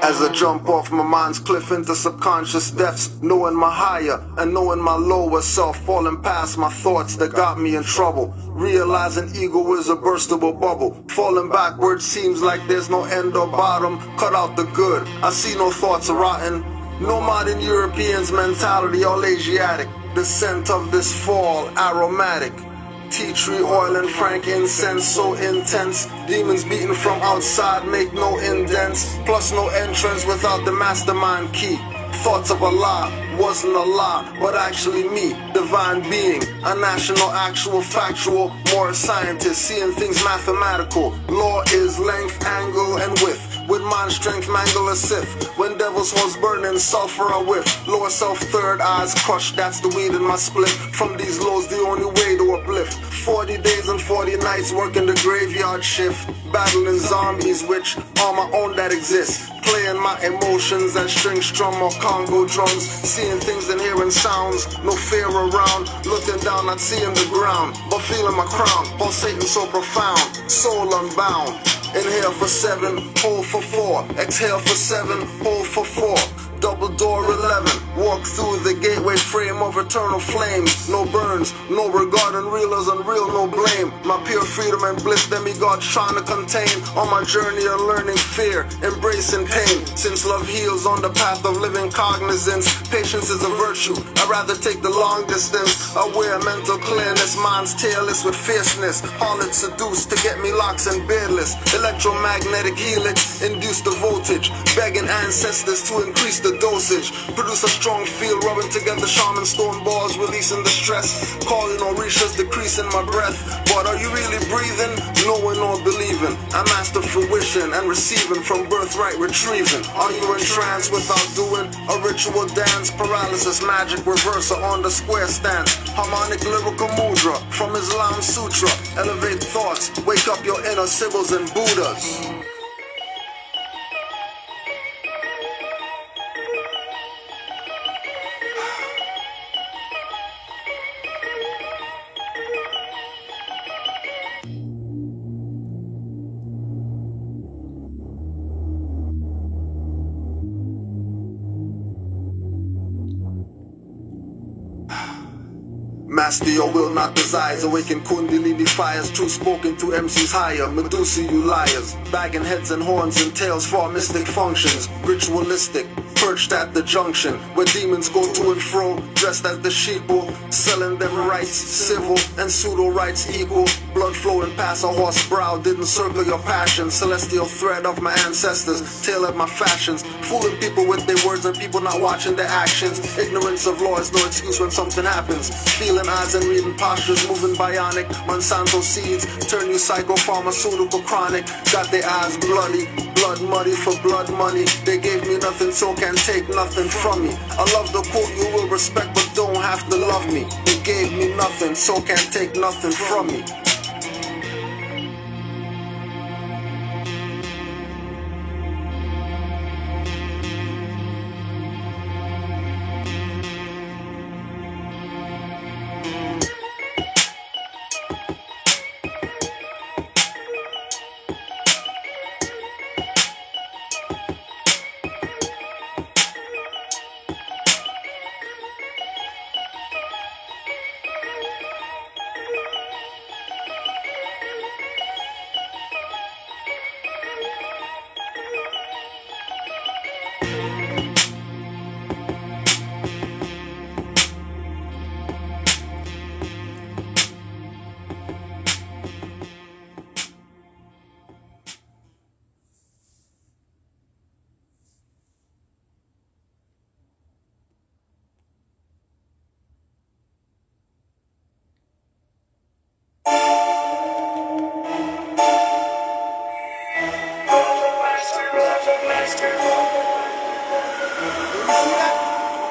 As I jump off my mind's cliff into subconscious depths, knowing my higher and knowing my lower self, falling past my thoughts that got me in trouble, realizing ego is a burstable bubble, falling backwards seems like there's no end or bottom, cut out the good, I see no thoughts rotten, no modern European's mentality, all Asiatic, the scent of this fall, aromatic, tea tree oil and frankincense so intense, demons beaten from outside make no indents, plus no entrance without the mastermind key. Thoughts of Allah wasn't a lie, but actually me, divine being, a national, actual, factual, more a scientist, seeing things mathematical. Law is length, angle, and width. With mind strength, mangle a sith. When devil's horns burning, sulfur a whiff. Lower self, third eyes crushed, that's the weed in my split. From these lows, the only way to uplift. 40 days and 40 nights working the graveyard shift. Battling zombies, which are my own that exist. Playing my emotions and string strum or Congo drums. Seeing things and hearing sounds, no fear around. Looking down, not seeing the ground, but feeling my crown. Pulsating so profound, soul unbound. Inhale for 7, hold for 4. Exhale for 7, hold for 4. Double door 11, walk through the gateway frame of eternal flames. No burns, no regard, unreal as unreal, no blame. My pure freedom and bliss, demigods trying to contain. On my journey of learning fear, embracing pain. Since love heals on the path of living cognizance, patience is a virtue, I'd rather take the long distance. Aware mental clearness, mind's tailless with fierceness. Harlots seduced to get me locks and beardless. Electromagnetic helix, induce the voltage. Begging ancestors to increase the dosage, produce a strong field, rubbing together shaman stone balls, releasing the stress, calling Orishas, decreasing my breath. But are you really breathing? Knowing or believing? I master fruition and receiving from birthright retrieving. Are you in trance without doing a ritual dance? Paralysis, magic reversal on the square stance. Harmonic lyrical mudra from Islam Sutra. Elevate thoughts, wake up your inner Sibyls and Buddhas. Master your will, not desires. Awaken Kundalini fires. Truth spoken to MCs higher. Medusa, you liars. Bagging heads and horns and tails for mystic functions. Ritualistic, perched at the junction where demons go to and fro, dressed as the sheeple, selling them rights, civil and pseudo rights equal. Blood flowing past a horse brow didn't circle your passion. Celestial thread of my ancestors, tailored my fashions. Fooling people with their words and people not watching their actions. Ignorance of law is no excuse when something happens. Feeling eyes and reading postures, moving bionic. Monsanto seeds turn you psychopharmaceutical chronic. Got their eyes bloody, blood muddy for blood money. They gave me nothing, so can't take nothing from me. I love the quote, you will respect but don't have to love me. They gave me nothing, so can't take nothing from me.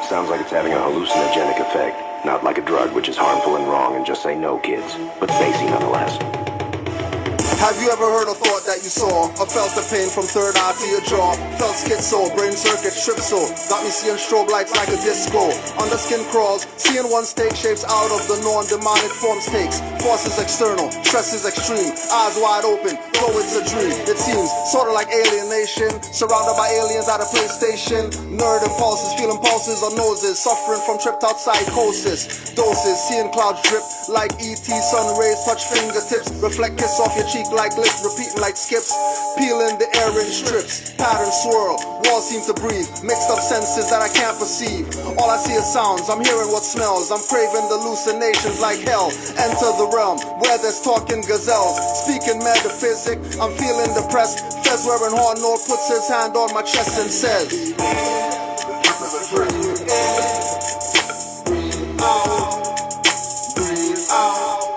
Sounds like it's having a hallucinogenic effect. Not like a drug, which is harmful and wrong, and just say no, kids. But spacey nonetheless. Have you ever heard or thought that you saw? Or felt the pain from third eye to your jaw? Felt schizo, brain circuit stripped so. Got me seeing strobe lights like a disco. Under skin crawls, seeing one's take shapes out of the norm. Demonic forms takes. Forces external, stress is extreme. Eyes wide open, though it's a dream. It seems sorta like alienation. Surrounded by aliens at a PlayStation. Nerd impulses, feeling pulses on noses. Suffering from tripped out psychosis. Doses, seeing clouds drip like E.T. Sun rays touch fingertips. Reflect kiss off your cheek like lips, repeating like skips. Peeling the air in strips, pattern swirl. Walls seem to breathe, mixed up senses that I can't perceive. All I see is sounds, I'm hearing what smells. I'm craving hallucinations like hell. Enter the realm where there's talking gazelles. Speaking metaphysic, I'm feeling depressed. Fez wearing horn note puts his hand on my chest and says, breathe out, breathe out.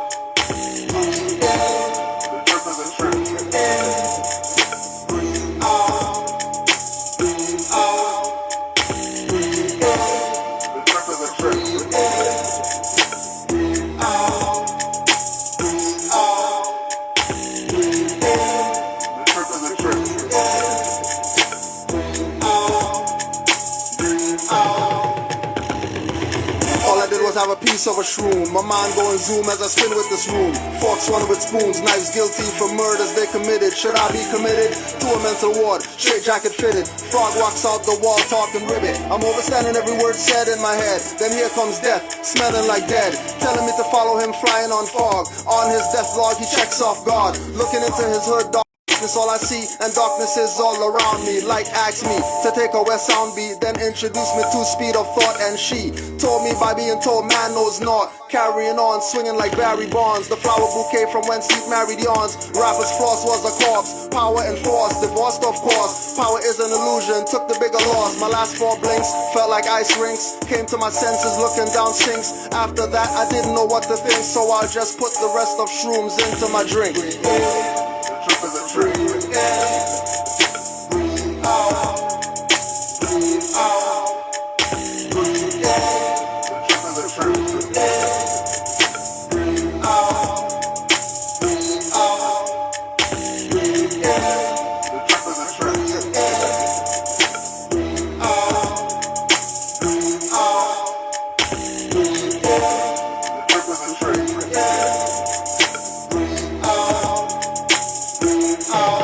Have a piece of a shroom. My mind going zoom as I spin with this room. Forks run with spoons, knives guilty for murders they committed. Should I be committed to a mental ward? Straight jacket fitted. Frog walks out the wall talking ribbit. I'm overstanding every word said in my head. Then here comes death, smelling like dead. Telling me to follow him flying on fog. On his death log he checks off guard. Looking into his hood dog. Darkness all I see, and darkness is all around me. Like asked me to take a west sound beat, then introduced me to speed of thought, and she told me by being told man knows not. Carrying on, swinging like Barry Bonds. The flower bouquet from whence he married yawns. Rapper's frost was a corpse. Power and force, divorced of course. Power is an illusion, took the bigger loss. My last 4 blinks felt like ice rinks. Came to my senses looking down sinks. After that I didn't know what to think, so I just put the rest of shrooms into my drink. Breathe in, breathe in, breathe out, breathe out, breathe in. The trip is a trip. Breathe in, breathe out, breathe out, breathe in. The trip is a trip. Breathe in, breathe out, breathe out, breathe in. The trip is a trip. Breathe in, breathe out.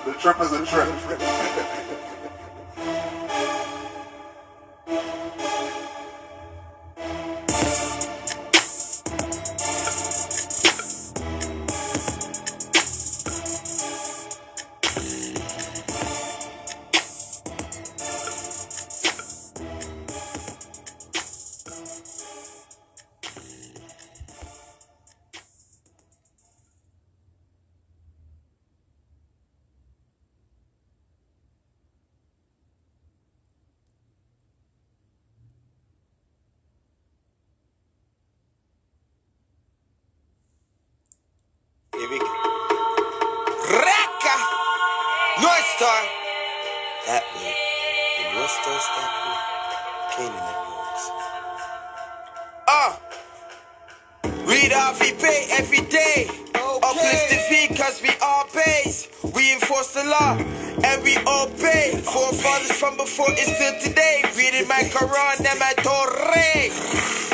The trip is a trip. Here we go. Raka! North Star! That way. The North Star's that way. Canaanland boys. Read off, we pay every day. Uplift the V cause we all pays. We enforce the law and we obey. Forefathers from before is still today. Reading my Quran and my Torah.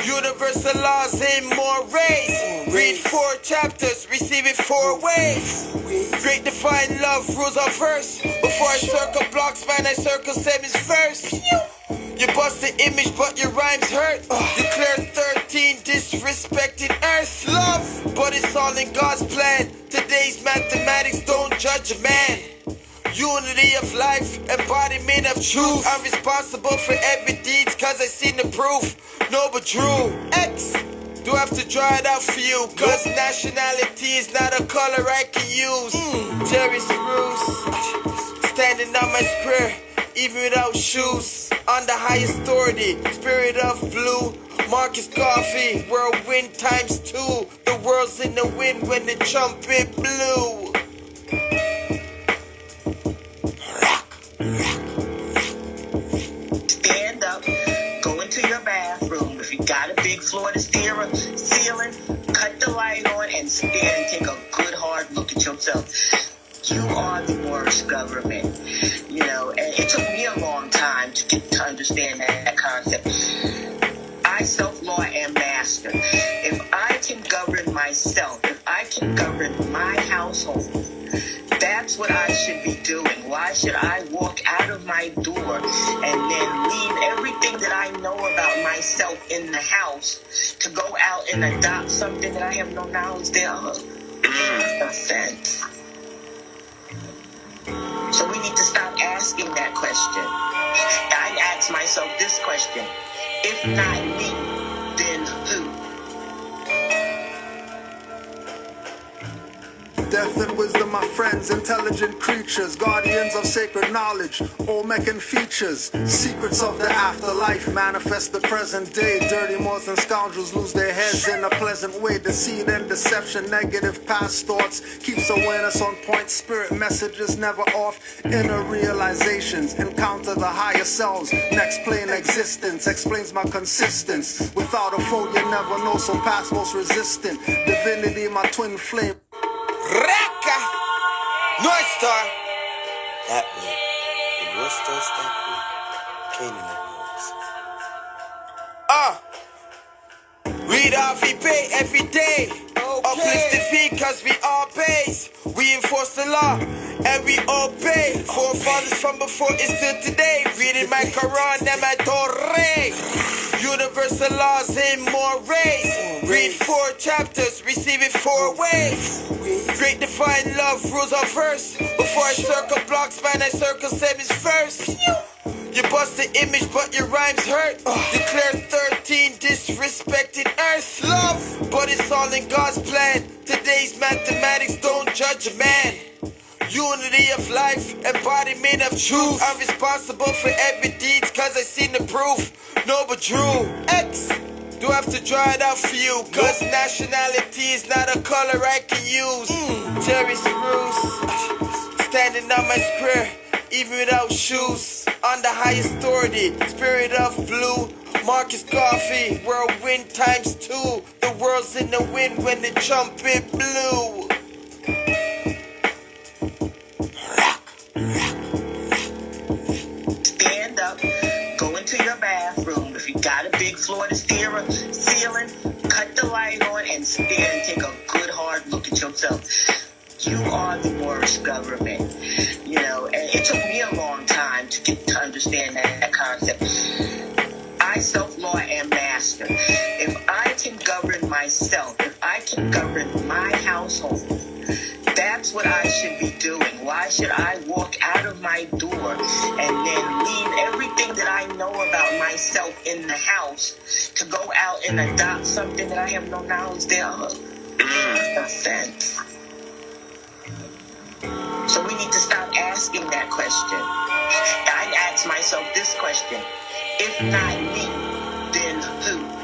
Universal laws in more ways. Read 4 chapters, receive it 4 ways. Great divine love rules our verse. Before I circle blocks, man, I circle sevens first. You bust the image, but your rhymes hurt. Declare 13 disrespected earth. Love, but it's all in God's plan. Today's mathematics don't judge a man. Unity of life, embodiment of truth. I'm responsible for every deed cause I seen the proof. No but true. X, do I have to draw it out for you? Cause nationality is not a color I can use. Jerry Bruce, standing on my square, even without shoes. On the highest authority, spirit of blue. Marcus Garvey, whirlwind times 2. The world's in the wind when the trumpet blew. Stand up, go into your bathroom. If you got a big floor to ceiling, cut the light on and stand and take a good hard look at yourself. You are the worst government. You know, and it took me a long time to get to understand that concept. I self-law am master. If I can govern myself, if I can govern my household, that's what I should be doing. Why should I walk out of my door and then leave everything that I know about myself in the house to go out and adopt something that I have no knowledge thereof? Offense. So we need to stop asking that question. I ask myself this question. If not me, then who? Death and wisdom, my friends, intelligent creatures, guardians of sacred knowledge, Olmec features, secrets of the afterlife, manifest the present day. Dirty moths and scoundrels lose their heads in a pleasant way. Deceit and deception, negative past thoughts, keeps awareness on point. Spirit messages never off. Inner realizations, encounter the higher selves. Next plane existence, explains my consistence. Without a foe, you never know, so past most resistant. Divinity, my twin flame. Raka! North Star! That way. The North Star's that way. Canaanland moves. Read off, we pay every day. Uplift the fee cause we all pays. We enforce the law and we obey. Forefathers from before is still today. Reading my Quran and my Torah. Universal laws in more rays. Read 4 chapters, receive it 4 ways. Great divine love rules our verse. Before I circle blocks, man, I circle sevens first. You bust the image, but your rhymes hurt. Declare 13 disrespected earth. Love, but it's all in God's plan. Today's mathematics don't judge a man. Unity of life, embodiment of truth. I'm responsible for every deed, cause I seen the proof. No, but Drew X. Do I have to draw it out for you? Cause nationality is not a color I can use. Jerry Spruce, standing on my square, even without shoes. On the highest authority, spirit of blue. Marcus Garvey, whirlwind times 2. The world's in the wind when the trumpet blew. Stand up, go into your bathroom. If you got a big floor to ceiling, cut the light on and stand and take a good hard look at yourself. You are the worst government. You know, and it took me a long time to get to understand that concept. I self-law am master. If I can govern myself, if I can govern my household, that's what I should be doing. Why should I walk out of my door and then leave everything that I know about myself in the house to go out and adopt something that I have no knowledge thereof? Offense. So we need to stop asking that question. I ask myself this question. If not me, then who?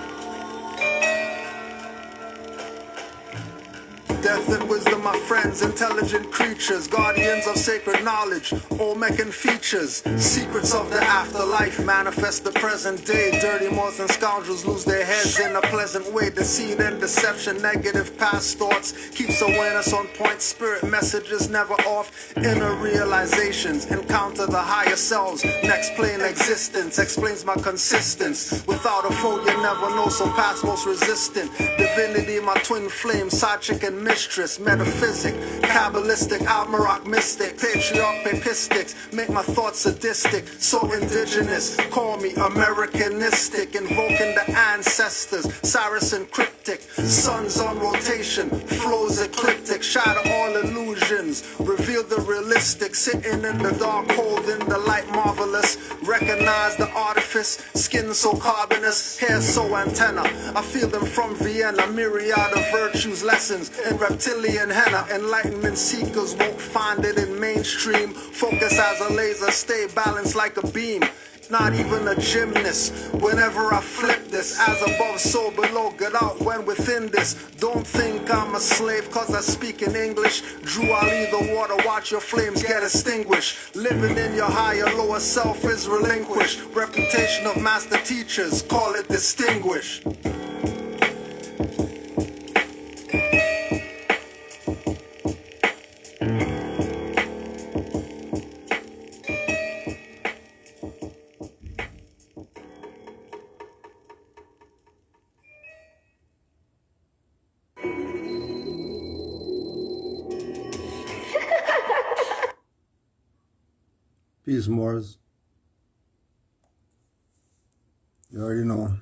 Death and wisdom, my friends, intelligent creatures, guardians of sacred knowledge, Olmec features, secrets of the afterlife, manifest the present day. Dirty moths and scoundrels lose their heads in a pleasant way. Deceit and deception, negative past thoughts, keeps awareness on point. Spirit messages never off. Inner realizations, encounter the higher selves. Next plane existence, explains my consistence. Without a foe, you never know, so past most resistant. Divinity, my twin flame, side chick and mistress, metaphysic, Kabbalistic, Almaroc mystic, patriarch, papistics, make my thoughts sadistic, so indigenous, call me Americanistic, invoking the ancestors, Saracen cryptic, suns on rotation, flows ecliptic, shatter all illusions, reveal the realistic, sitting in the dark, holding the light marvelous, recognize the artifice, skin so carbonous, hair so antenna, I feel them from Vienna, myriad of virtues, lessons, in reptilian henna, enlightenment seekers won't find it in mainstream. Focus as a laser, stay balanced like a beam. not even a gymnast. Whenever I flip this, as above, so below, get out when within this. Don't think I'm a slave cause I speak in English. Drew, I'll leave the water, watch your flames get extinguished. Living in your higher, lower self is relinquished. Reputation of master teachers, call it distinguished. Peace, Moors. You already know.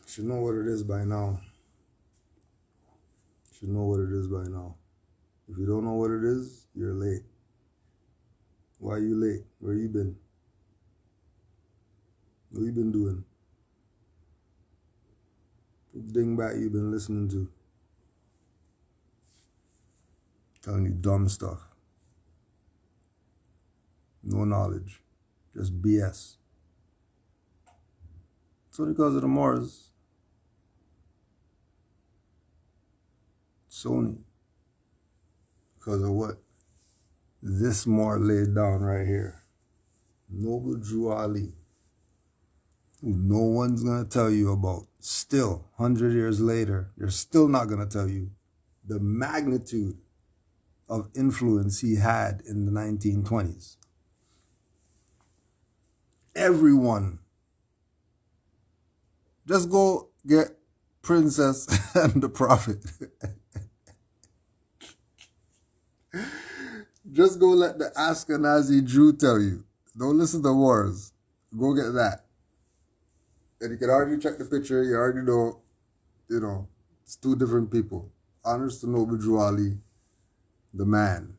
Should know what it is by now. Should know what it is by now. If you don't know what it is, you're late. Why are you late? Where you been? What you been doing? What dingbat you been listening to? Telling you dumb stuff. No knowledge. Just BS. It's only because of the Moors. Sony. Because of what? This Moor laid down right here. Noble Drew Ali. Who no one's going to tell you about. Still, 100 years later, they're still not going to tell you the magnitude of influence he had in the 1920s. Everyone. Just go get Princess and the Prophet. Just go let the Ashkenazi Jew tell you. Don't listen to Wars. Go get that. And you can already check the picture. You already know, it's two different people. Honors to Noble Drew Ali, the man.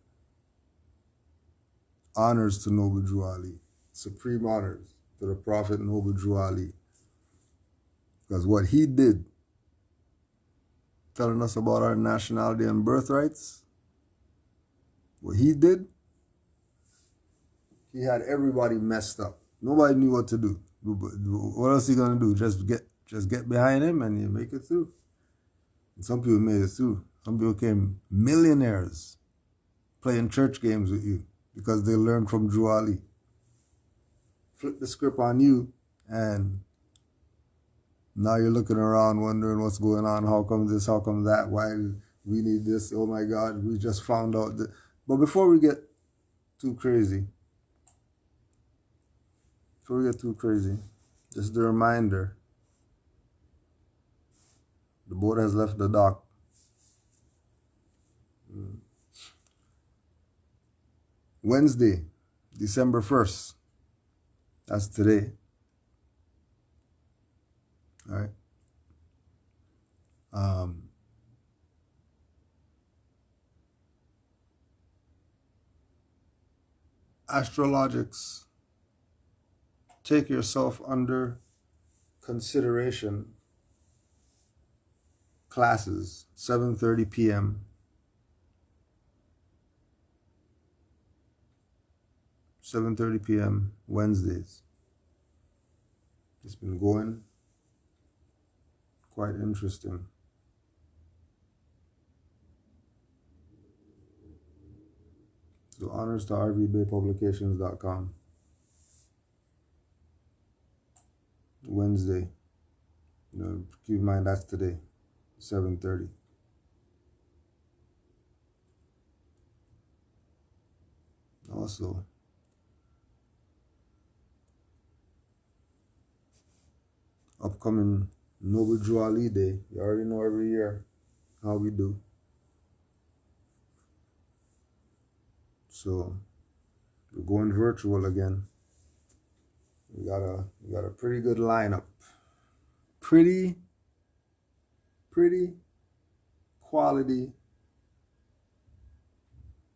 Honors to Noble Drew Ali. Supreme honors to the Prophet Noble Drew Ali. Because what he did, telling us about our nationality and birthrights, what he did, he had everybody messed up. Nobody knew what to do. What else are you gonna do? Just get behind him and you make it through. And some people made it through. Some people became millionaires playing church games with you because they learned from Drew Ali. Flip the script on you, and now you're looking around wondering what's going on. How come this? How come that? Why we need this? Oh my God, we just found out that. But before we get too crazy, just a reminder, the boat has left the dock. Wednesday, December 1st. That's today. All right. Astrologics. Take yourself under consideration. Classes, 7:30 p.m. 7:30 p.m. Wednesdays. It's been going quite interesting. So honors to rvbaypublications.com. Wednesday. Keep in mind that's today, 7:30. Also, upcoming Noble Drew Ali Day. You already know every year how we do. So we're going virtual again. We got a pretty good lineup. Pretty quality.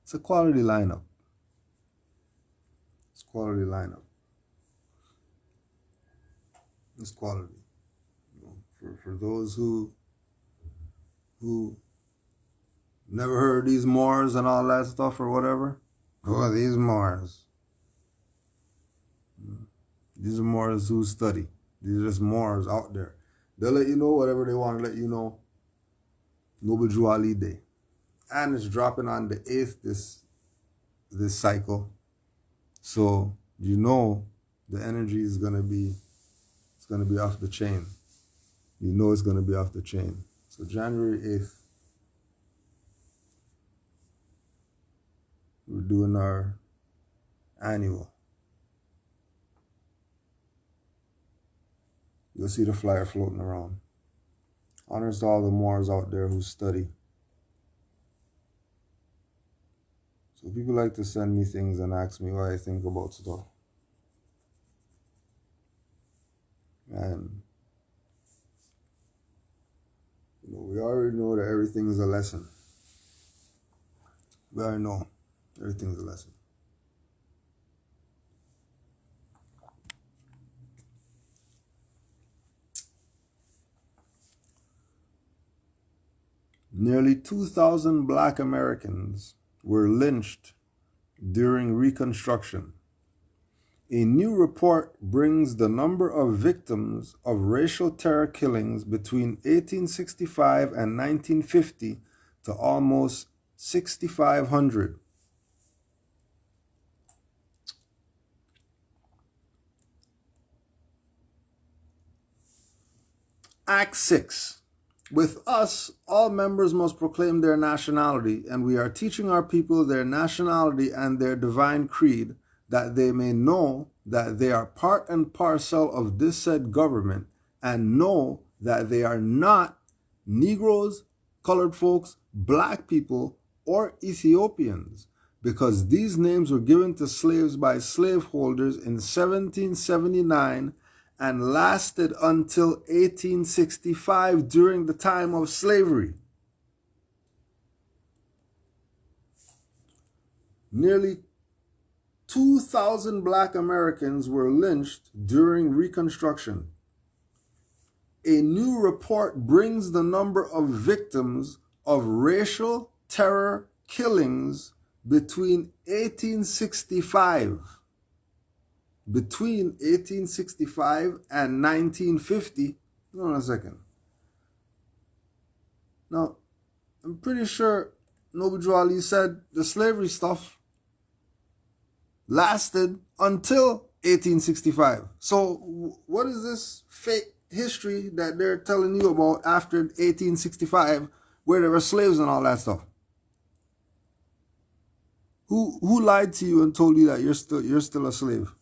It's a quality lineup. It's quality lineup. It's quality. For those who never heard these Moors and all that stuff or whatever. Who are these Moors? These are Moors who study. These are just Moors out there. They'll let you know whatever they want to let you know. Noble Drew Ali Day. And it's dropping on the 8th this cycle. So you know the energy is gonna be off the chain. You know it's gonna be off the chain. So January 8th, we're doing our annual. You'll see the flyer floating around. Honors to all the Moors out there who study. So people like to send me things and ask me what I think about stuff. And we already know that everything is a lesson. We already know everything's a lesson. Nearly 2,000 black Americans were lynched during Reconstruction. A new report brings the number of victims of racial terror killings between 1865 and 1950 to almost 6,500. Act 6. With us, all members must proclaim their nationality, and we are teaching our people their nationality and their divine creed, that they may know that they are part and parcel of this said government, and know that they are not Negroes, colored folks, black people, or Ethiopians, because these names were given to slaves by slaveholders in 1779 and lasted until 1865 during the time of slavery. Nearly 2,000 black Americans were lynched during Reconstruction. A new report brings the number of victims of racial terror killings between 1865 and 1950. Hold on a second. Now, I'm pretty sure Noble Drew Ali said the slavery stuff lasted until 1865. So what is this fake history that they're telling you about after 1865, where there were slaves and all that stuff? Who lied to you and told you that you're still a slave?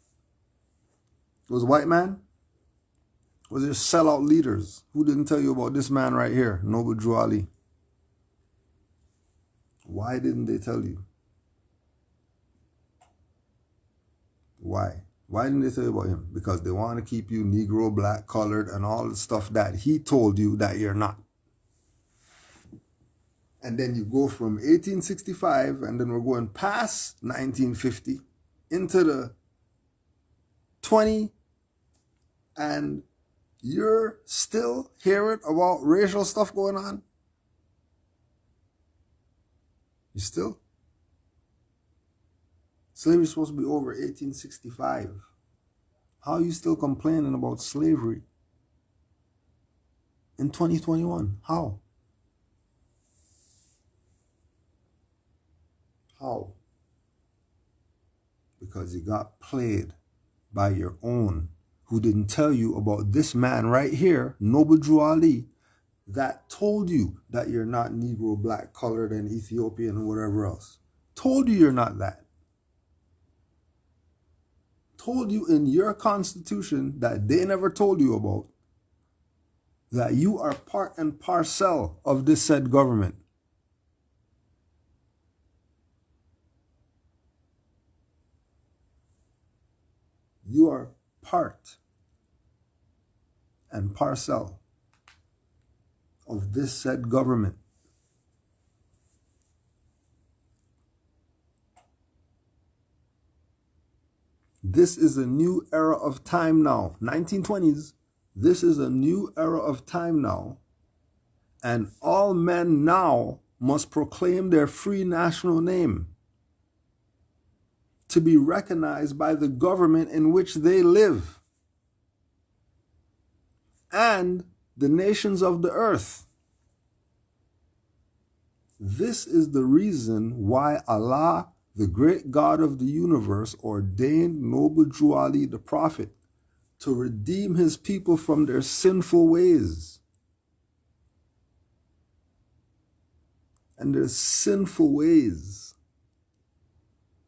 Was a white man? Was there sellout leaders who didn't tell you about this man right here, Noble Drew Ali? Why didn't they tell you? Why? Why didn't they tell you about him? Because they want to keep you Negro, black, colored, and all the stuff that he told you that you're not. And then you go from 1865, and then we're going past 1950 into the 20, and you're still hearing about racial stuff going on? You still? Slavery is supposed to be over 1865. How are you still complaining about slavery in 2021? How? How? Because you got played by your own, who didn't tell you about this man right here, Noble Drew Ali, that told you that you're not Negro, black, colored, and Ethiopian, and whatever else. Told you you're not that. Told you in your constitution that they never told you about, that you are part and parcel of this said government. You are part and parcel of this said government. This is a new era of time now. 1920s, this is a new era of time now. And all men now must proclaim their free national name to be recognized by the government in which they live. and the nations of the earth. This is the reason why Allah, the great God of the universe, ordained noble Jew Ali the Prophet to redeem his people from their sinful ways. And their sinful ways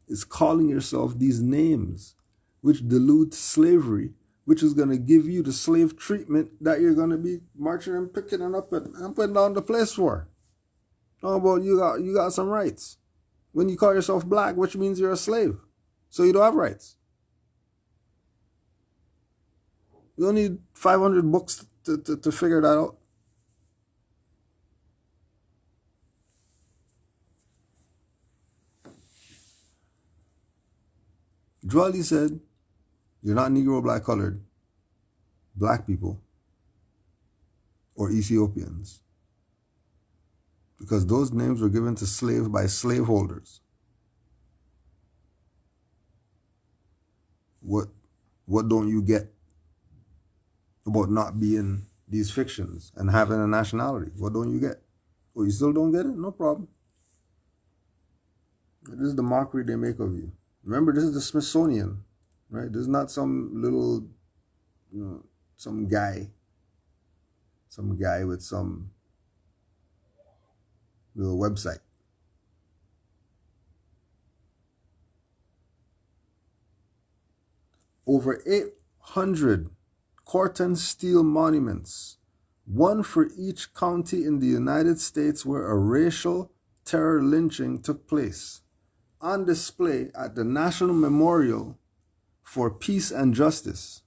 is calling yourself these names, which dilute slavery, which is going to give you the slave treatment that you're going to be marching and picking and up and down the place for. How about you got some rights? When you call yourself black, which means you're a slave. So you don't have rights. You don't need 500 books to figure that out. Jwali said, you're not Negro, black, colored, black people, or Ethiopians. Because those names were given to slaves by slaveholders. What don't you get about not being these fictions and having a nationality? What don't you get? Oh, you still don't get it? No problem. This is the mockery they make of you. Remember, this is the Smithsonian, right? This is not some little, some guy with some little website. Over 800 Corten steel monuments, one for each county in the United States where a racial terror lynching took place, on display at the National Memorial for Peace and Justice.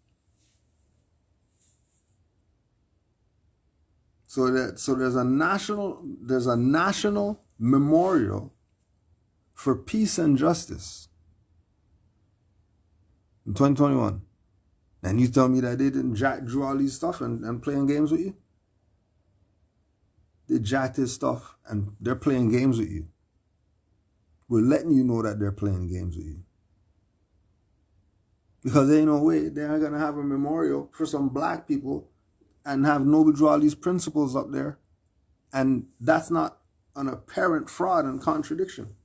So there's a national memorial for peace and justice in 2021. And you tell me that they didn't jack Drew Ali's stuff and playing games with you? They jacked his stuff and they're playing games with you. We're letting you know that they're playing games with you. Because there ain't no way they're going to have a memorial for some black people and have Noble Drew Ali's principles up there. And that's not an apparent fraud and contradiction.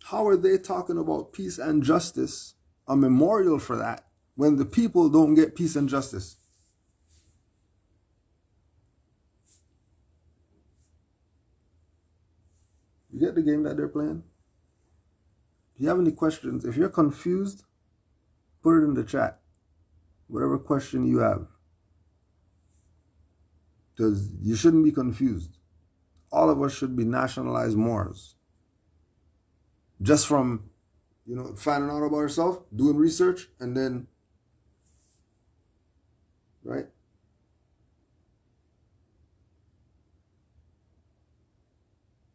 How are they talking about peace and justice, a memorial for that, when the people don't get peace and justice? You get the game that they're playing? If you have any questions, if you're confused, put it in the chat. Whatever question you have. Because you shouldn't be confused. All of us should be nationalized Moors. Just from, finding out about yourself, doing research, and then, right?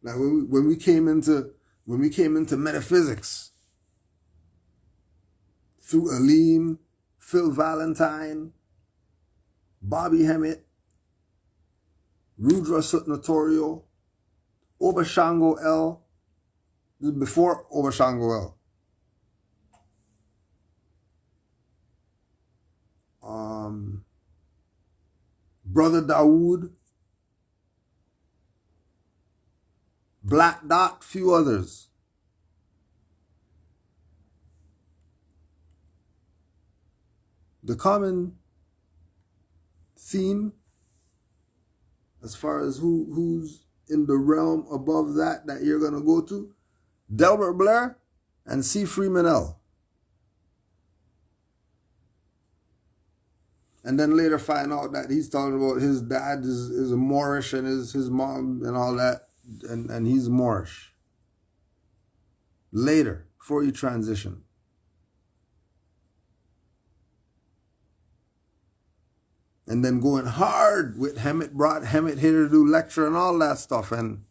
Now, when we came into metaphysics, through Aleem, Phil Valentine, Bobby Hemmett, Rudra Sutnatorio, Obashango L. This is before Obashango L. Brother Dawood, Black Dot, few others. The common theme, as far as who's in the realm above that you're going to go to, Delbert Blair and C. Freeman L. And then later find out that he's talking about his dad is a Moorish and his mom and all that, and he's Moorish. Later, before you transition. And then going hard with Hemmett, brought Hemmett here to do lecture and all that stuff, and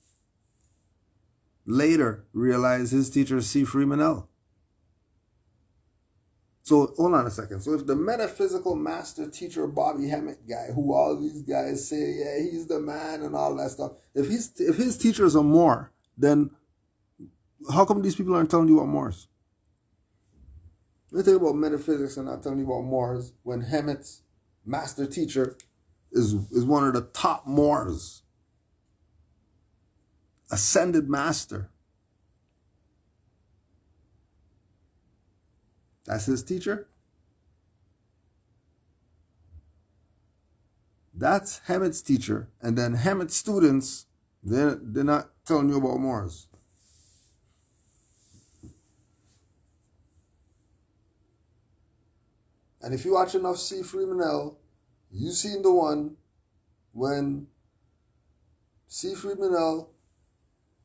later realized his teacher is C. Freeman L. So hold on a second. So if the metaphysical master teacher Bobby Hemmett guy, who all these guys say, yeah, he's the man and all that stuff, if his teachers are Moor, then how come these people aren't telling you what Moors? Let me tell you about metaphysics and not telling you about Moors, when Hamet's master teacher is one of the top Moors. Ascended master. That's his teacher. That's Hamet's teacher. And then Hamet's students, they're not telling you about Moors. And if you watch enough C. Freeman L., you seen the one when C. Freeman L.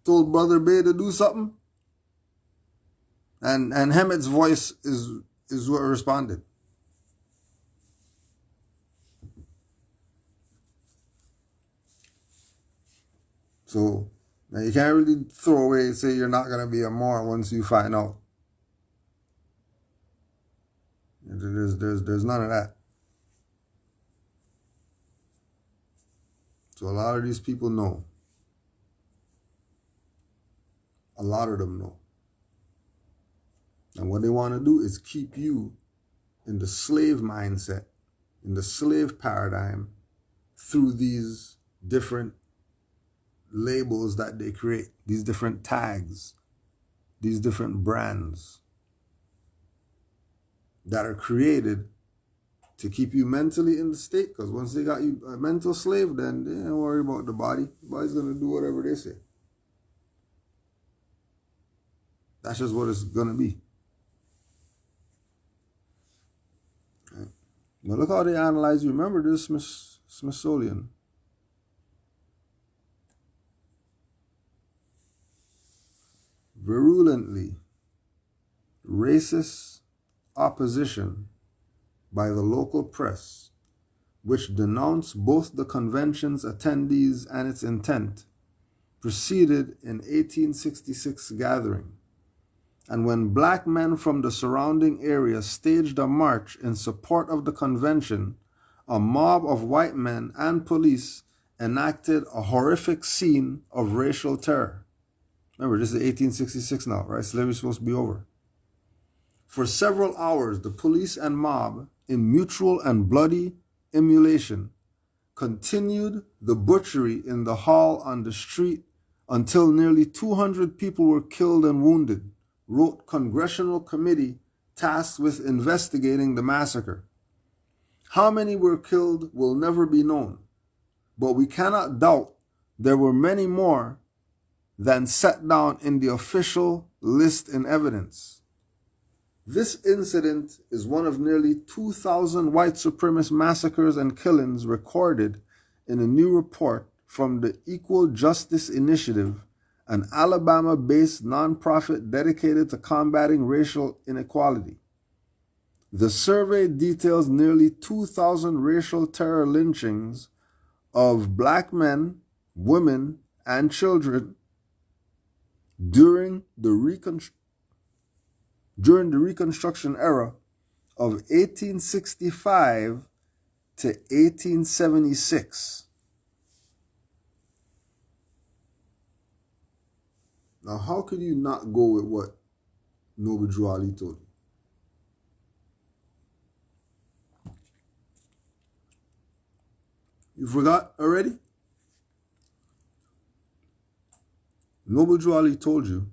told Brother Bay to do something, and Hamet's voice is what responded. So now you can't really throw away and say you're not gonna be a Moor once you find out. There's none of that. So a lot of these people know. A lot of them know. And what they want to do is keep you in the slave mindset, in the slave paradigm, through these different labels that they create, these different tags, these different brands that are created to keep you mentally in the state. Because once they got you a mental slave, then they don't worry about the body. The body's going to do whatever they say. That's just what it's going to be. Right. Now look how they analyze you. Remember this Smithsonian. Virulently racist opposition by the local press, which denounced both the convention's attendees and its intent, proceeded in 1866 gathering. And when black men from the surrounding area staged a march in support of the convention, a mob of white men and police enacted a horrific scene of racial terror. Remember, this is 1866 now, right? Slavery's supposed to be over. For several hours, the police and mob, in mutual and bloody emulation, continued the butchery in the hall on the street until nearly 200 people were killed and wounded, wrote congressional committee tasked with investigating the massacre. How many were killed will never be known, but we cannot doubt there were many more than set down in the official list in evidence. This incident is one of nearly 2,000 white supremacist massacres and killings recorded in a new report from the Equal Justice Initiative, an Alabama-based nonprofit dedicated to combating racial inequality. The survey details nearly 2,000 racial terror lynchings of black men, women, and children during the Reconstruction era of 1865 to 1876. Now, how could you not go with what Noble Drew Ali told you? You forgot already? Noble Drew Ali told you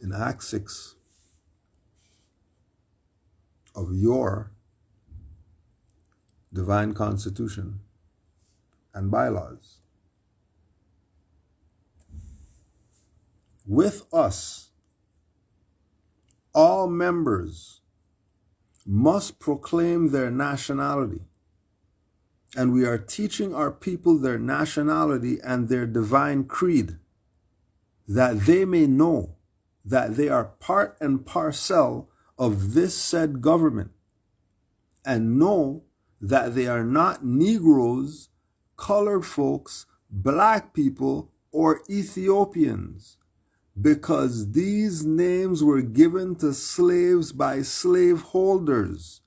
in Act 6 of your divine constitution and bylaws, with us, all members must proclaim their nationality. And we are teaching our people their nationality and their divine creed, that they may know that they are part and parcel of this said government, and know that they are not Negroes, colored folks, black people, or Ethiopians, because these names were given to slaves by slaveholders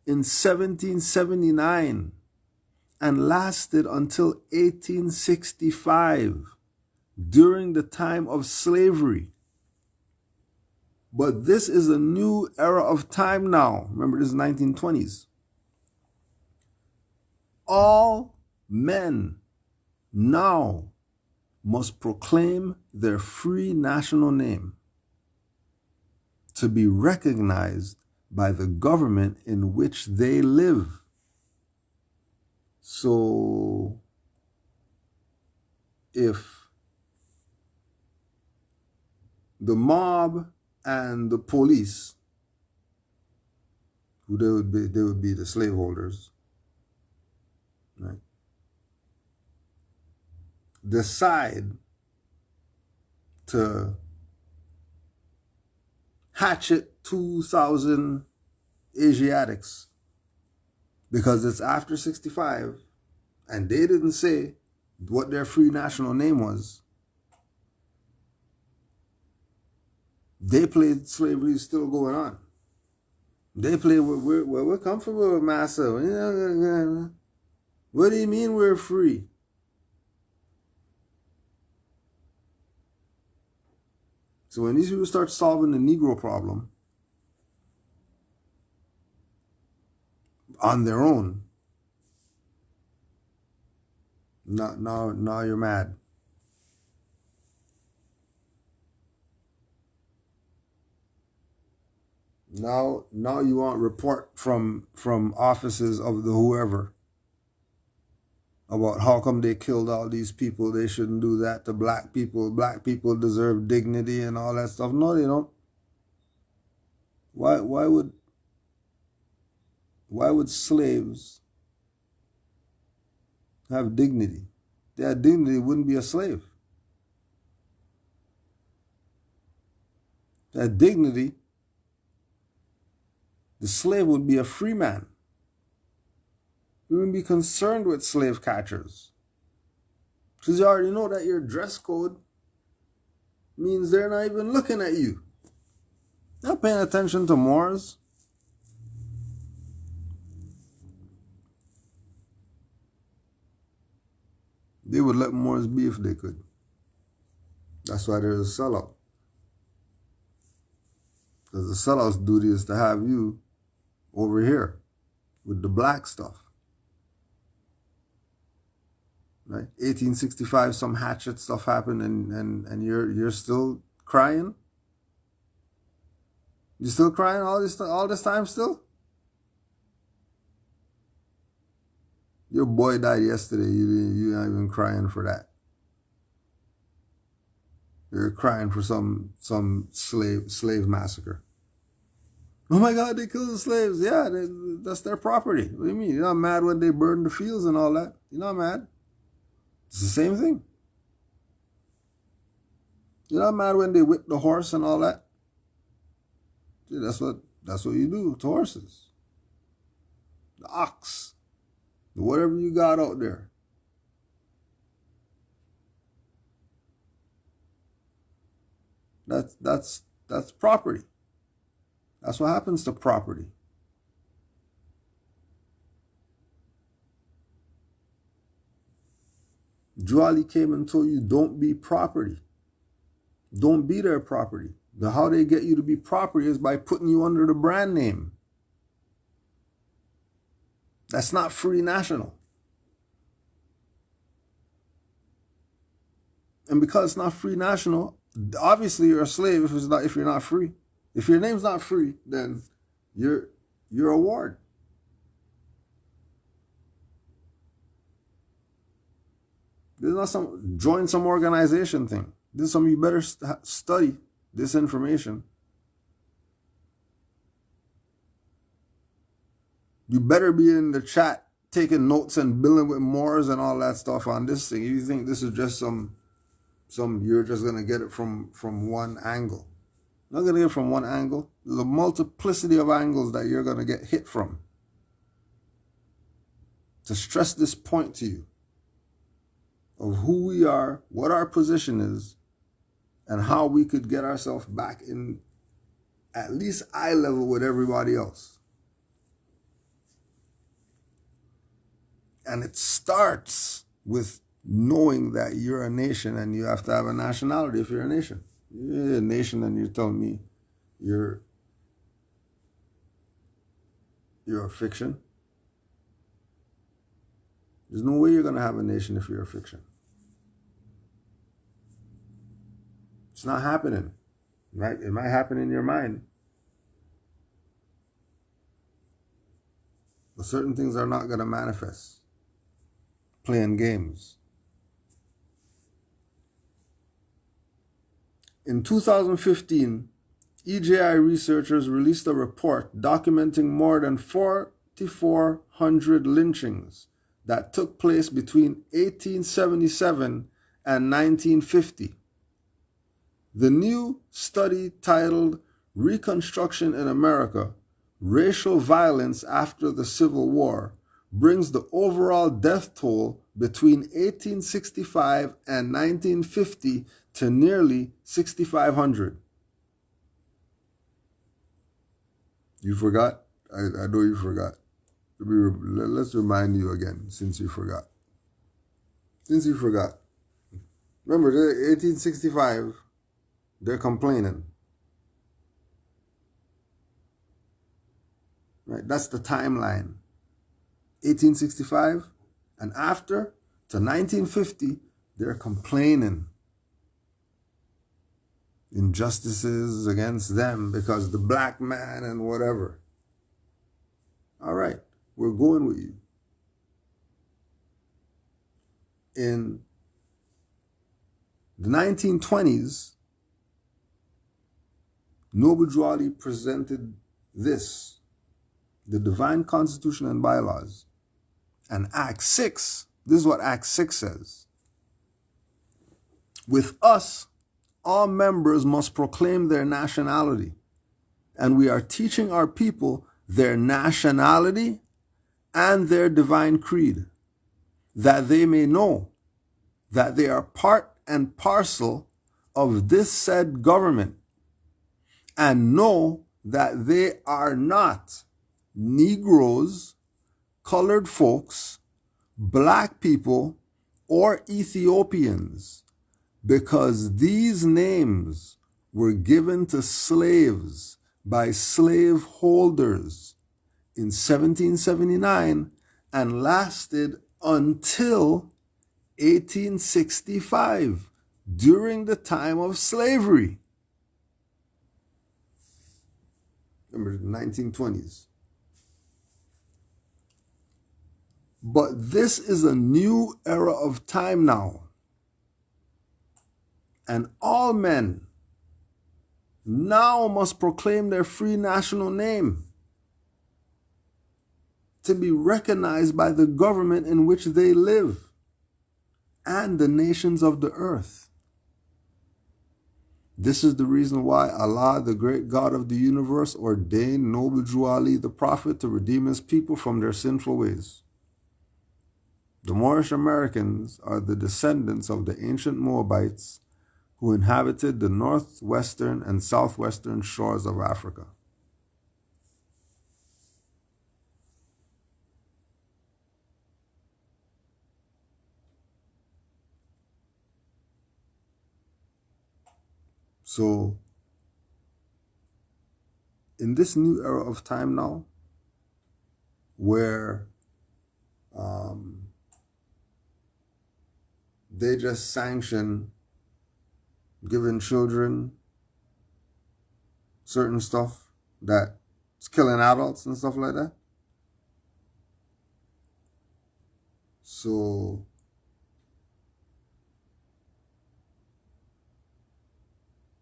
in 1779 and lasted until 1865. during the time of slavery. But this is a new era of time now. Remember, this is 1920s. All men now must proclaim their free national name to be recognized by the government in which they live. So, if the mob and the police, who they would be the slaveholders, right, decide to hatchet 2,000 Asiatics because it's after 65 and they didn't say what their free national name was, they played slavery is still going on. They play, we're comfortable with massa. What do you mean we're free? So when these people start solving the Negro problem on their own, now you're mad. Now you want report from offices of the whoever about how come they killed all these people. They shouldn't do that to black people. Black people deserve dignity and all that stuff. No, they don't. Why would slaves have dignity? If they had dignity, they wouldn't be a slave. If they had dignity, the slave would be a free man. You wouldn't be concerned with slave catchers. Because you already know that your dress code means they're not even looking at you. They're not paying attention to Moors. They would let Moors be if they could. That's why there's a sellout. Because the sellout's duty is to have you over here with the black stuff. Right? 1865, some hatchet stuff happened and you're still crying? You still crying all this time still? Your boy died yesterday. You're not even crying for that. You're crying for some slave massacre. Oh my God, they killed the slaves. Yeah, that's their property. What do you mean? You're not mad when they burned the fields and all that? You're not mad? It's the same thing. You're not mad when they whip the horse and all that? See, that's what you do to horses. The ox. Whatever you got out there. That's property. That's what happens to property. Juali came and told you, don't be property. Don't be their property. How they get you to be property is by putting you under the brand name. That's not free national. And because it's not free national, obviously you're a slave if you're not free. If your name's not free, then you're a ward. This is not join some organization thing. This is something you better study this information. You better be in the chat taking notes and building with Moors and all that stuff on this thing. You think this is just some you're just gonna get it from one angle. Not gonna get it from one angle. There's a multiplicity of angles that you're gonna get hit from. To stress this point to you of who we are, what our position is, and how we could get ourselves back in at least eye level with everybody else. And it starts with knowing that you're a nation and you have to have a nationality if you're a nation. You're a nation and you tell me you're a fiction. There's no way you're going to have a nation if you're a fiction. It's not happening. Right? It might happen in your mind. But certain things are not going to manifest. Playing games. In 2015, EJI researchers released a report documenting more than 4,400 lynchings that took place between 1877 and 1950. The new study, titled Reconstruction in America, Racial Violence After the Civil War, brings the overall death toll between 1865 and 1950 to nearly 6,500. You forgot? I know you forgot. Let's remind you again, since you forgot. Since you forgot. Remember, 1865, they're complaining. Right? That's the timeline. 1865 and after to 1950, they're complaining. Injustices against them because the black man and whatever. All right, we're going with you. In the 1920s, Noble Drew Ali presented this, the Divine Constitution and Bylaws. And Act 6, this is what Act 6 says. With us, all members must proclaim their nationality. And we are teaching our people their nationality and their divine creed, that they may know that they are part and parcel of this said government, and know that they are not Negroes, colored folks, black people, or Ethiopians, because these names were given to slaves by slaveholders in 1779 and lasted until 1865, during the time of slavery. Remember, the 1920s. But this is a new era of time now. And all men now must proclaim their free national name to be recognized by the government in which they live and the nations of the earth. This is the reason why Allah, the great God of the universe, ordained Noble Drew Ali, the prophet, to redeem his people from their sinful ways. The Moorish Americans are the descendants of the ancient Moabites who inhabited the northwestern and southwestern shores of Africa. So, in this new era of time now, where they just sanction giving children certain stuff that's killing adults and stuff like that. So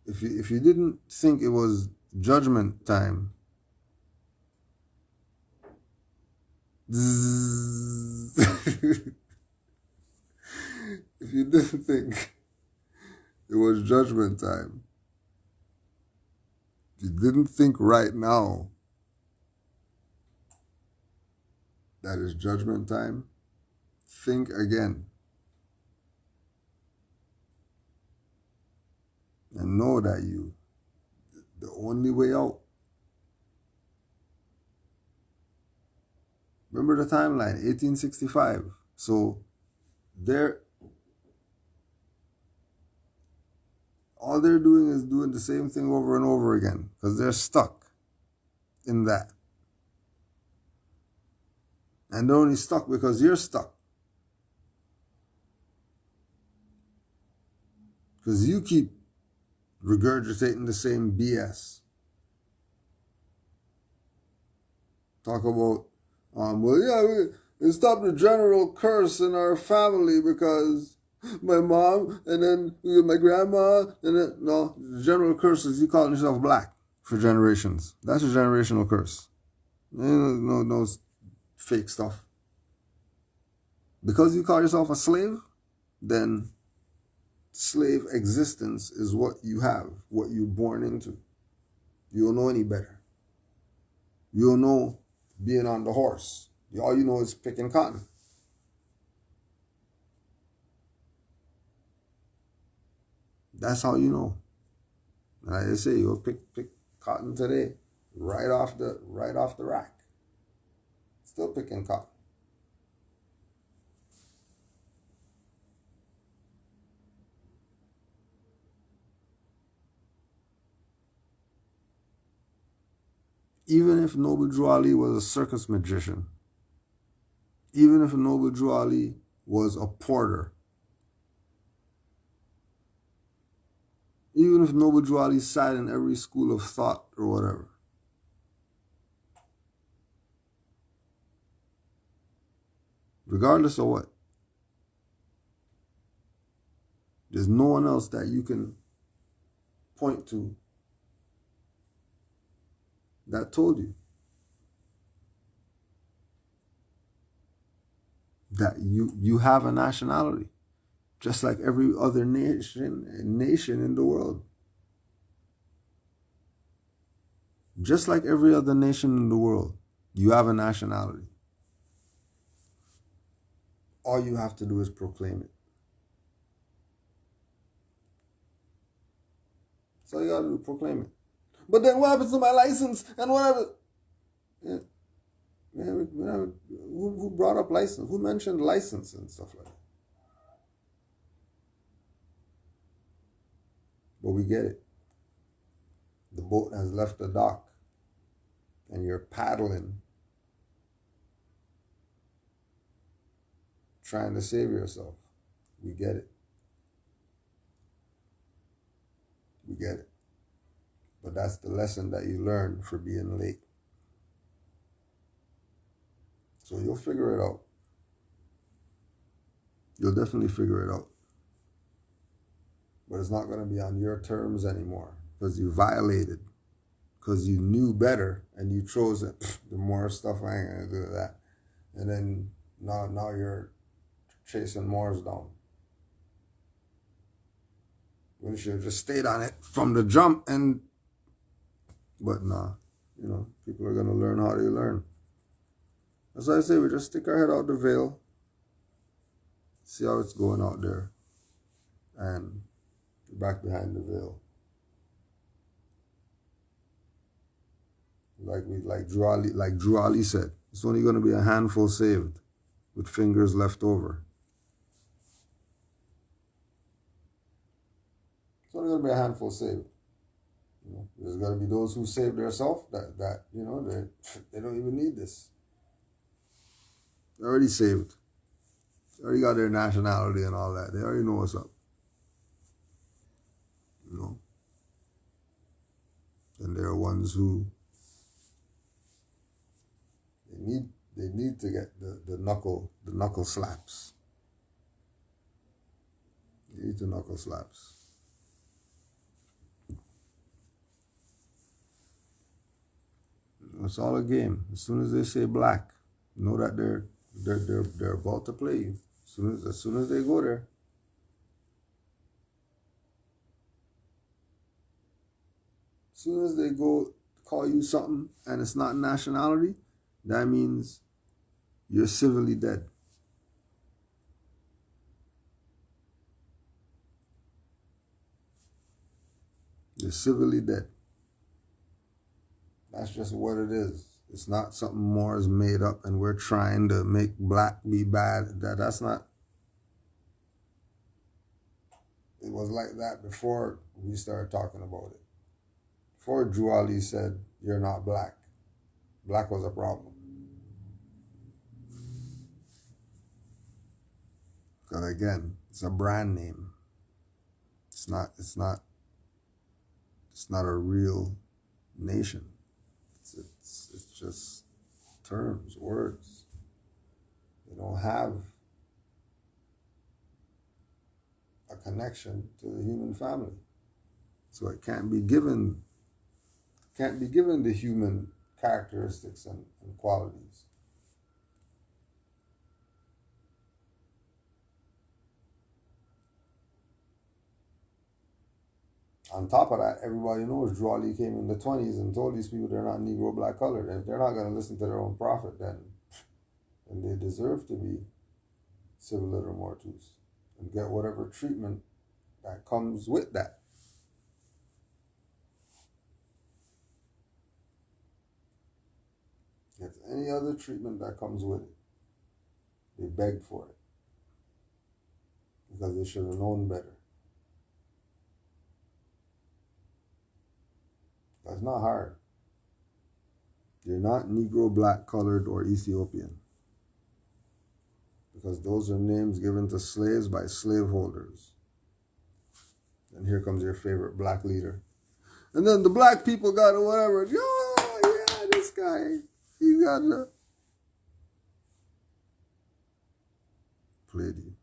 if you didn't think it was judgment time, if you didn't think it was judgment time, if you didn't think right now that is judgment time, think again. And know that the only way out. Remember the timeline, 1865. So All they're doing is doing the same thing over and over again because they're stuck in that. And they're only stuck because you're stuck. Because you keep regurgitating the same BS. Talk about, we stopped the general curse in our family because my mom and then my grandma and then, no, the general curse is you calling yourself black for generations. That's a generational curse. No fake stuff. Because you call yourself a slave, then slave existence is what you have, what you're born into. You don't know any better. You don't know being on the horse. All you know is picking cotton. That's how you know. Like I say, you'll pick cotton today, right off the rack. Still picking cotton. Even if Noble Drew Ali was a circus magician, even if Noble Drew Ali was a porter, even if Noble Drew Ali sat in every school of thought or whatever, regardless of what, there's no one else that you can point to that told you that you have a nationality, just like every other nation in the world. Just like every other nation in the world, you have a nationality. All you have to do is proclaim it. So you got to proclaim it. But then what happens to my license and whatever? Yeah. Who brought up license? Who mentioned license and stuff like that? But we get it. The boat has left the dock and you're paddling, trying to save yourself. We get it. We get it. But that's the lesson that you learn for being late. So you'll figure it out. You'll definitely figure it out. But it's not going to be on your terms anymore because you violated, because you knew better and you chose it. The more stuff, I ain't going to do that. And then now you're chasing Moors down. We should have just stayed on it from the jump but nah, people are going to learn how they learn. As I say, we just stick our head out the veil, see how it's going out there, and back behind the veil. Like Drew Ali said, it's only going to be a handful saved with fingers left over. It's only going to be a handful saved. There's going to be those who saved themselves that they don't even need this. They're already saved. They already got their nationality and all that. They already know what's up. And there are ones who they need to get the knuckle slaps. They need the knuckle slaps. It's all a game. As soon as they say black, know that they're about to play you. As soon as they go there. As soon as they go call you something and it's not nationality, that means you're civilly dead. You're civilly dead. That's just what it is. It's not something more is made up and we're trying to make black be bad. That's not. it was like that before we started talking about it. Before Drew Ali said, "You're not black." Black was a problem. Because again, it's a brand name. It's not a real nation. It's just terms, words. They don't have a connection to the human family. So it can't be given the human characteristics and qualities. On top of that, everybody knows Drew Ali came in the 20s and told these people they're not Negro black colored. And if they're not going to listen to their own prophet, then they deserve to be civil liter mortus and get whatever treatment that comes with that. Get any other treatment that comes with it. They begged for it because they should have known better. That's not hard. You're not Negro, black, colored, or Ethiopian. Because those are names given to slaves by slaveholders. And here comes your favorite black leader. And then the black people got to whatever. Oh, yeah, this guy, he got to. Played you.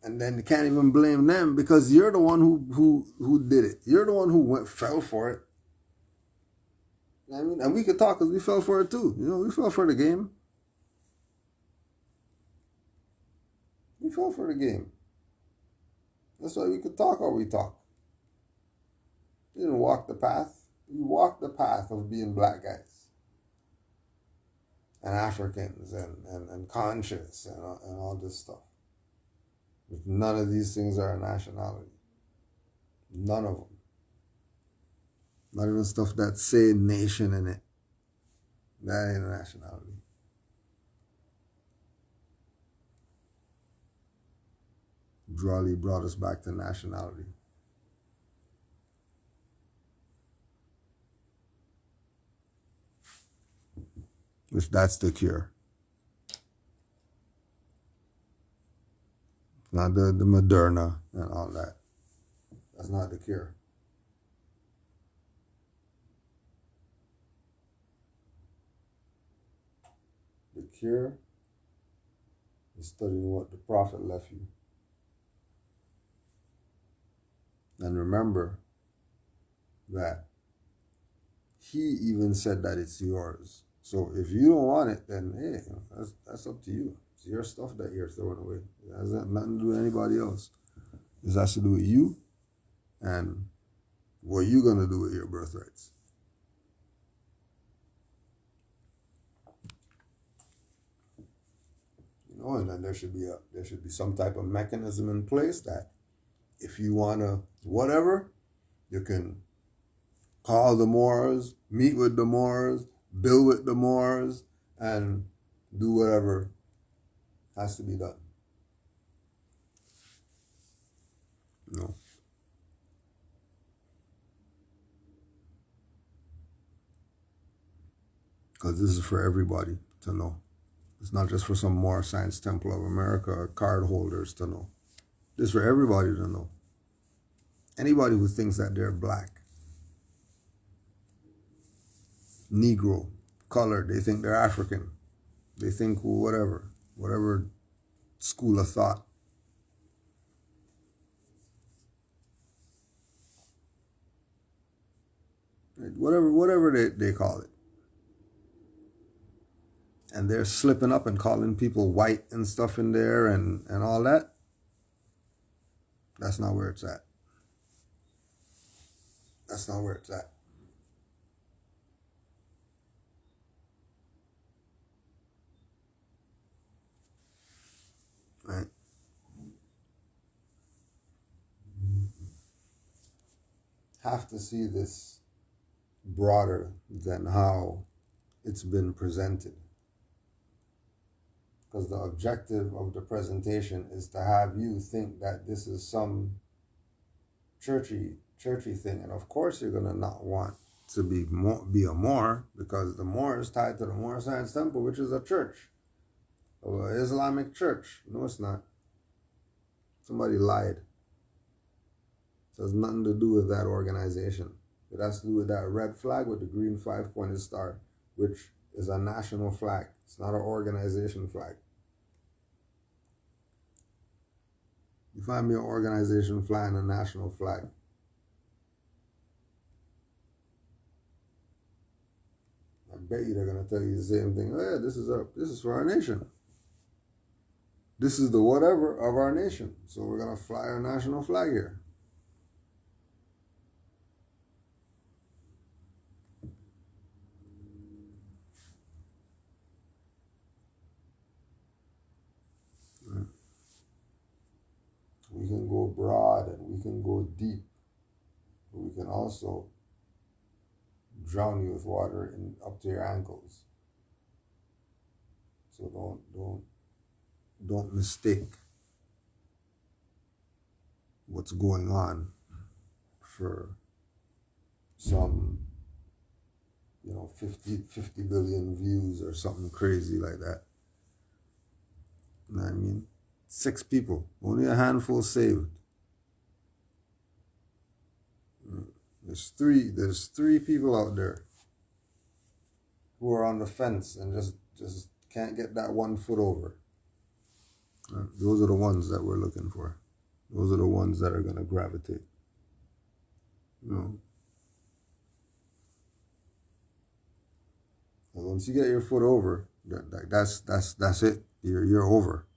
And then you can't even blame them because you're the one who did it. You're the one who fell for it. I mean, and we could talk because we fell for it too. You know, we fell for the game. We fell for the game. That's why we could talk how we talk. You didn't walk the path. You walked the path of being black guys. And Africans and conscious and all this stuff. None of these things are a nationality. None of them. Not even stuff that say nation in it. That ain't a nationality. Drew Ali brought us back to nationality. Which that's the cure. Not the Moderna and all that. That's not the cure. The cure is studying what the Prophet left you. And remember that he even said that it's yours. So if you don't want it, then hey, that's up to you. It's your stuff that you're throwing away. It has nothing to do with anybody else. This has to do with you and what you're going to do with your birthrights. You know, and then there should be some type of mechanism in place that if you want to whatever, you can call the Moors, meet with the Moors, build with the Moors, and do whatever has to be done. No. Because this is for everybody to know. It's not just for some Moor Science Temple of America or card holders to know. This is for everybody to know. Anybody who thinks that they're black, Negro, colored, they think they're African. They think whatever school of thought. Whatever they call it. And they're slipping up and calling people white and stuff in there and all that. That's not where it's at. That's not where it's at. Right? Have to see this broader than how it's been presented. Because the objective of the presentation is to have you think that this is some churchy thing. And of course you're going to not want to be a Moor, because the Moor is tied to the Moor Science Temple, which is a church, an Islamic church. No, it's not. Somebody lied. It has nothing to do with that organization. It has to do with that red flag with the green 5-pointed star, which is a national flag. It's not an organization flag. You find me an organization flying a national flag. I bet you they're gonna tell you the same thing. Oh yeah, this is for our nation. This is the whatever of our nation. So we're gonna fly our national flag here. We can go broad and we can go deep, but we can also drown you with water up to your ankles. So don't mistake what's going on for some 50 billion views or something crazy like that. You know what I mean? 6 people, only a handful saved. There's three people out there who are on the fence and just can't get that 1 foot over. Those are the ones that we're looking for. Those are the ones that are going to gravitate. And once you get your foot over, that's it. You're over.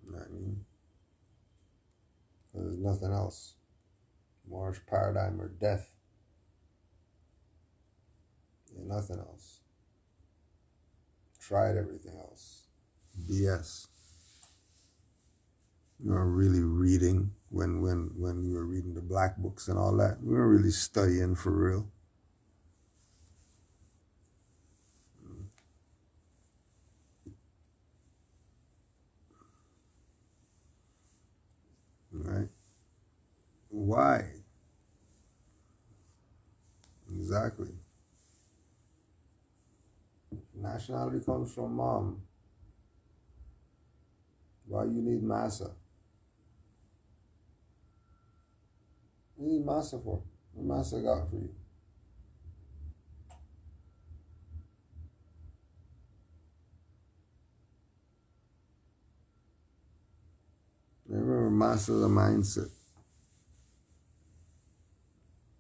You know what I mean? There's nothing else. Moorish paradigm or death. Ain't nothing else. Tried everything else. BS. You weren't really reading when we were reading the black books and all that. We weren't really studying for real. Right? Why? Exactly. Nationality comes from mom. Why you need massa? What you need massa for? What massa got for you? Remember, massa is a mindset.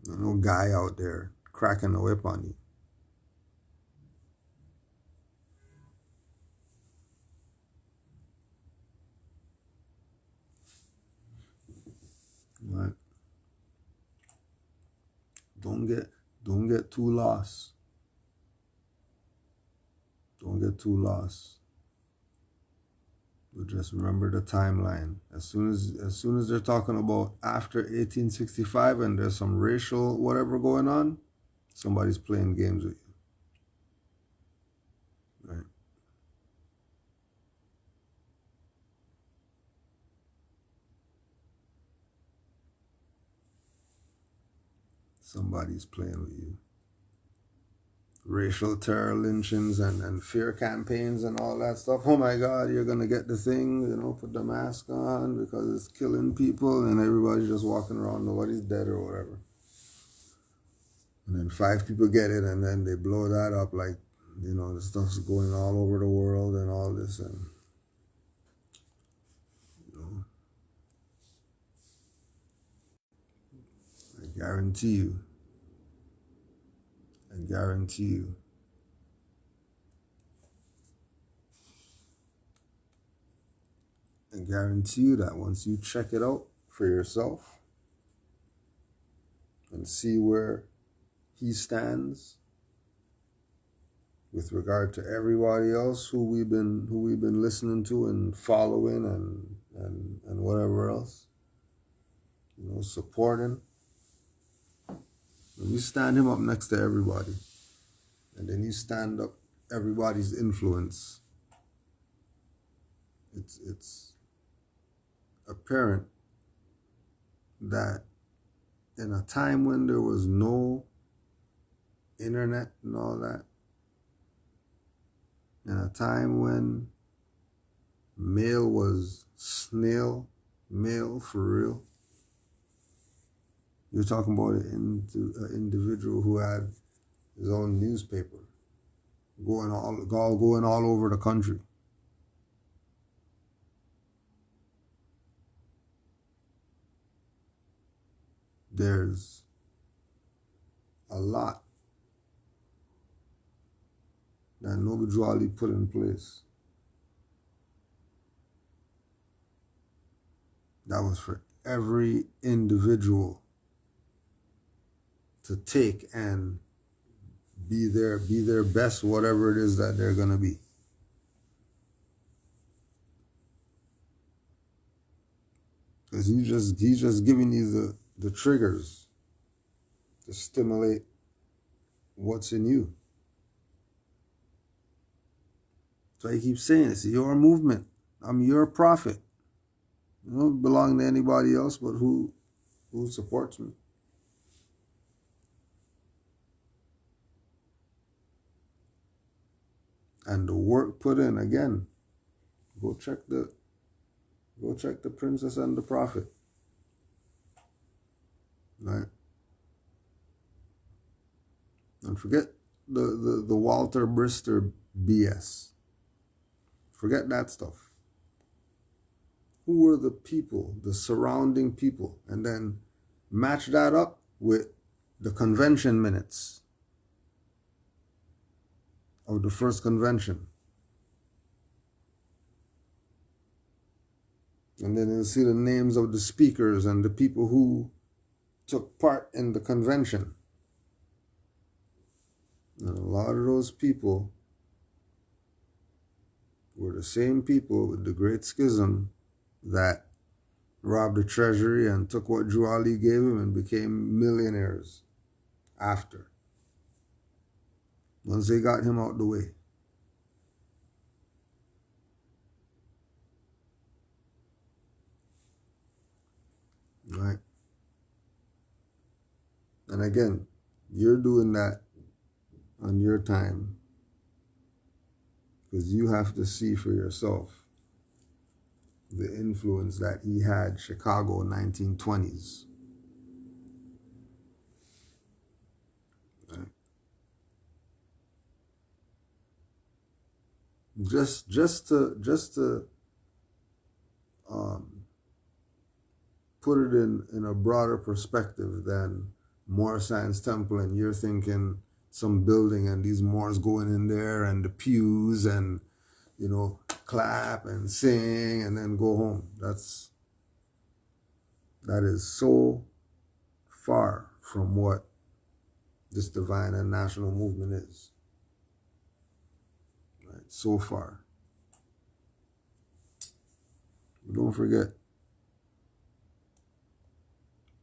There's no guy out there cracking the whip on you. Right? Don't get too lost. Don't get too lost. But just remember the timeline. As soon as they're talking about after 1865 and there's some racial whatever going on, somebody's playing games with you. Right? Somebody's playing with you. Racial terror lynchings and fear campaigns and all that stuff. Oh my God, you're going to get the thing, put the mask on because it's killing people, and everybody's just walking around, nobody's dead or whatever. And then 5 people get it, and then they blow that up like, the stuff's going all over the world and all this, and I guarantee you that once you check it out for yourself and see where he stands with regard to everybody else who we've been listening to and following and whatever else, supporting. And you stand him up next to everybody, and then you stand up everybody's influence it's apparent that in a time when there was no internet and all that, in a time when mail was snail mail for real, you're talking about an individual who had his own newspaper going all over the country. There's a lot that Noble Drew Ali put in place that was for every individual to take and be their best, whatever it is that they're gonna be. Because he's just giving you the triggers to stimulate what's in you. So he keeps saying it's your movement. I'm your prophet. You don't belong to anybody else but who supports me. And the work put in, again, go check the Princess and the Prophet. Right? And forget the Walter Brister BS. Forget that stuff. Who were the people, the surrounding people? And then match that up with the convention minutes of the first convention. And then you'll see the names of the speakers and the people who took part in the convention. And a lot of those people were the same people with the Great Schism that robbed the treasury and took what Drew Ali gave him and became millionaires after. Once they got him out the way. Right? And again, you're doing that on your time because you have to see for yourself the influence that he had, Chicago 1920s. Right? Just to put it in a broader perspective than Moor Science Temple, and you're thinking some building and these Moors going in there and the pews and, you know, clap and sing and then go home. That is so far from what this divine and national movement is. Right? So far. But don't forget,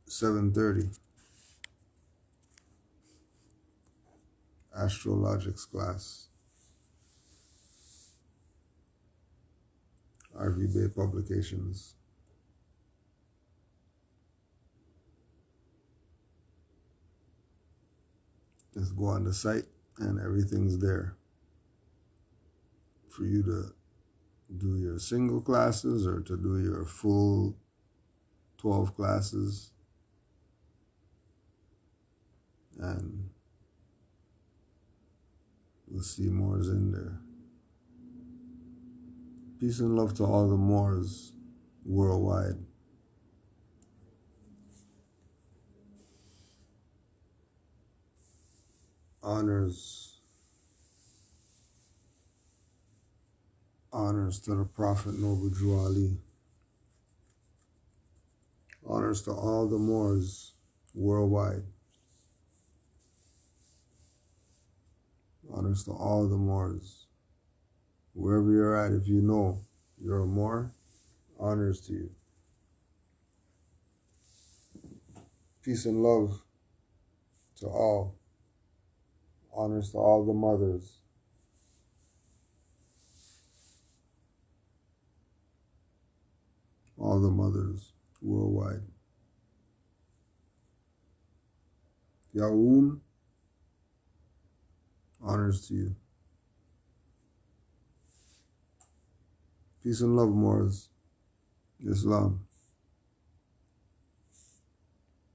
7:30, Astrologics class, RV Bay Publications. Just go on the site and everything's there for you to do your single classes or to do your full 12 classes. And we'll see Moors in there. Peace and love to all the Moors worldwide. Honors to the Prophet Noble Drew Ali. Honors to all the Moors worldwide. Honors to all the Moors. Wherever you're at, if you know you're a Moor, honors to you. Peace and love to all. Honors to all the mothers. all the mothers worldwide. Yaum, honors to you. Peace and love, Moors. Islam.